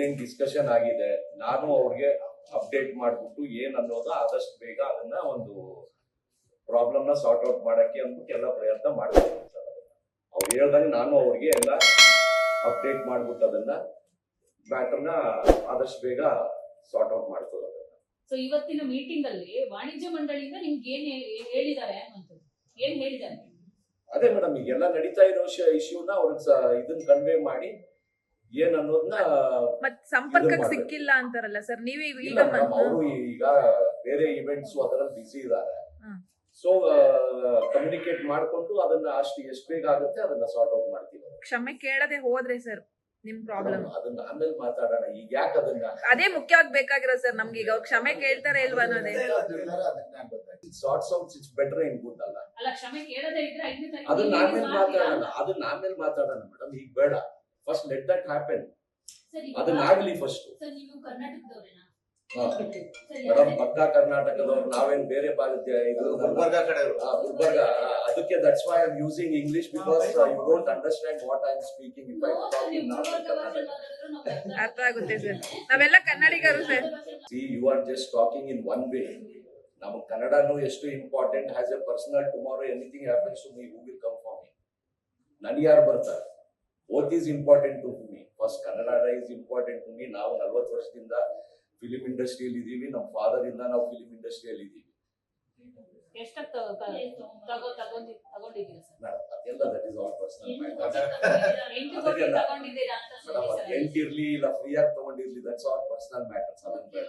ಏನೇನ್ ಡಿಸ್ಕಷನ್ ಆಗಿದೆ ನಾನು ಅವ್ರಿಗೆ ಅಪ್ಡೇಟ್ ಮಾಡ್ಬಿಟ್ಟು ಏನ್ ಅನ್ನೋದು ಆದಷ್ಟು ಬೇಗ ಅದನ್ನ ಒಂದು ಪ್ರಾಬ್ಲಮ್ ನ ಸಾರ್ಟ್ ಔಟ್ ಮಾಡಕ್ಕೆ ಅಂದ್ಬಿಟ್ಟು ಎಲ್ಲ ಪ್ರಯತ್ನ ಮಾಡ್ತೀನಿ ಸರ್. ಅವ್ರು ಹೇಳ್ದಂಗೆ ನಾನು ಅವ್ರಿಗೆ ಎಲ್ಲ ಅಪ್ಡೇಟ್ ಮಾಡ್ಬಿಟ್ಟು ಅದನ್ನ ಮ್ಯಾಟರ್ನ ಆದಷ್ಟು ಬೇಗ ಸಾರ್ಟ್ ಔಟ್ ಮಾಡ್ತದೆ. ಸೊ ಇವತ್ತಿನ ಮೀಟಿಂಗ್ ಅಲ್ಲಿ ವಾಣಿಜ್ಯ ಮಂಡಳಿಯಿಂದ ನಿಮ್ಗೆ ಏನ್ ಹೇಳಿದ್ದಾರೆ ಅನ್ನುವಂಥದ್ದು ಏನ್ ಹೇಳಿದ್ದಾರೆ? ಅದೇ ಮೇಡಮ್ ಈಗೆಲ್ಲ ನಡೀತಾ ಇರೋ ಇಶ್ಯೂನ ಅವ್ರಿಗೆ ಇದನ್ನ ಕನ್ವೆ ಮಾಡಿ ಏನ್ ಅನ್ನೋದನ್ನ ಮತ್ ಸಂಪರ್ಕಕ್ಕೆ ಸಿಕ್ಕಿಲ್ಲ ಅಂತಾರಲ್ಲ ಸರ್ ನೀವು ಈಗ ಅವರು ಈಗ ಬೇರೆ ಇವೆಂಟ್ಸ್ ಅದರಲ್ಲಿ ಬಿಸಿ ಇದ್ದಾರೆ. ಸೊ ಕಮ್ಯುನಿಕೇಟ್ ಮಾಡ್ಕೊಂಡು ಅದನ್ನ ಅಷ್ಟು ಎಷ್ಟು ಬೇಗ ಆಗುತ್ತೆ ಅದನ್ನ ಸಾರ್ಟ್ ಔಟ್ ಮಾಡ್ತೀವಿ. ಕ್ಷಮೆ ಕೇಳದೆ ಹೋದ್ರೆ ಸರ್ ನಿಮ್ ಪ್ರಾಬ್ಲಮ್ ಅದನ್ನ ಆಮೇಲೆ ಮಾತಾಡೋಣ. ಈಗ ಯಾಕೆ ಅದನ್ನ ಅದೇ ಮುಖ್ಯವಾಗಿ ಬೇಕಾಗಿರೋ ಸರ್ ನಮ್ಗೆ ಈಗ ಅವ್ರು ಕ್ಷಮೆ ಕೇಳ್ತಾರೆ ಇಲ್ವಾ ಅನ್ನೋದೇ sorts out it's better in good ಅಲ್ಲ. ಅಲ್ಲ ಕ್ಷಮೆ ಕೇಳದೆ ಇದ್ರೆ ಅದನ್ನ ಆಮೇಲೆ ಮಾತಾಡೋಣ ಮೇಡಮ್. ಈಗ ಬೇಡ, ಫಸ್ಟ್ ಲೆಟ್ ದಟ್ ಹ್ಯಾಪನ್. ಅದನ್ನ ಆಗ್ಲಿ ಫಸ್ಟ್. ನೀವು ಕರ್ನಾಟಕದವರೇನಾ? ಮೇಡಮ್ ಪಕ್ಕಾ ಕರ್ನಾಟಕದವ್ರು, ನಾವೇನ್ ಬೇರೆ ಗುಲ್ಬರ್ಗ ಅದಕ್ಕೆ that's why I am using English because you don't understand what I am speaking. If I talk in ಅರ್ಥ ಆಗುತ್ತೆ ಸರ್, ನಾವೆಲ್ಲ ಕನ್ನಡಿಗರು sir. See you are just talking in one way. ನಮಗೆ ಕನ್ನಡನು ಎಷ್ಟು important. Has a personal tomorrow anything happens to me, who will come for me? ನನಗೆ ಯಾರು ಬರ್ತಾರೆ? Both is important to me. First Kannada is important to me. ನಾವು 40 ವರ್ಷದಿಂದ film ಇಂಡಸ್ಟ್ರಿಯಲ್ಲಿ ಇದೀವಿ. ನಮ್ಮ ಫಾದರ್ ಇಂದ ನಾವು ಫಿಲಿಂ ಇಂಡಸ್ಟ್ರಿಯಲ್ಲಿ ಇದೀವಿ. ಅದೆಲ್ಲ that is all personal matter. ಎಂಟ್ ಇರ್ಲಿ ಇಲ್ಲ ಫ್ರೀಯಾಗಿ ತಗೊಂಡಿರ್ಲಿ, ದಟ್ಸ್ ಆಲ್ ಪರ್ಸನಲ್ ಮ್ಯಾಟರ್ಸ್. ಅದನ್ನ ಬೇಡ.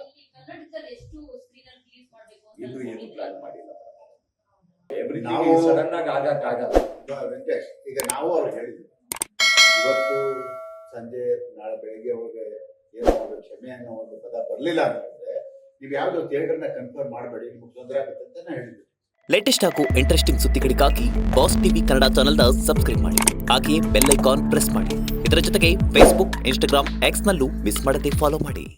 ಇನ್ನು ಏನು ಪ್ಲಾನ್ ಮಾಡಿಲ್ಲ. ಎವ್ರಿಥಿಂಗ್ ಸಡನ್ ಆಗಿ ಆಗಕ್ಕಾಗಲ್ಲ. ವೆಂಕಟೇಶ್, ಈಗ ನಾವು ಅವ್ರಿಗೆ ಹೇಳಿದ್ವಿ ಇವತ್ತು ಸಂಜೆ ನಾಳೆ ಬೆಳಿಗ್ಗೆ ಹೋಗಿ ಏನೋ ಒಂದು ಕ್ಷಮೆ ಅನ್ನೋ ಒಂದು ಪದ ಬರಲಿಲ್ಲ ಅಂತಂದ್ರೆ ನೀವು ಯಾವ್ದು ಥಿಯೇಟರ್ನ ಕನ್ಫರ್ಮ್ ಮಾಡಬೇಡಿ, ನಿಮ್ಗೆ ತೊಂದರೆ ಆಗುತ್ತೆ ಅಂತ ನಾನು ಹೇಳಿದ್ವಿ. ಲೇಟೆಸ್ಟ್ ಹಾಗೂ ಇಂಟ್ರೆಸ್ಟಿಂಗ್ ಸುದ್ದಿಗಳಿಗಾಗಿ ಬಾಸ್ ಟಿವಿ ಕನ್ನಡ ಚಾನೆಲ್ನ ಸಬ್ಸ್ಕ್ರೈಬ್ ಮಾಡಿ. ಹಾಗೆಯೇ ಬೆಲ್ ಐಕಾನ್ ಪ್ರೆಸ್ ಮಾಡಿ. ಇದರ ಜೊತೆಗೆ ಫೇಸ್ಬುಕ್, ಇನ್ಸ್ಟಾಗ್ರಾಮ್, ಎಕ್ಸ್ ನಲ್ಲೂ ಮಿಸ್ ಮಾಡದೆ ಫಾಲೋ ಮಾಡಿ.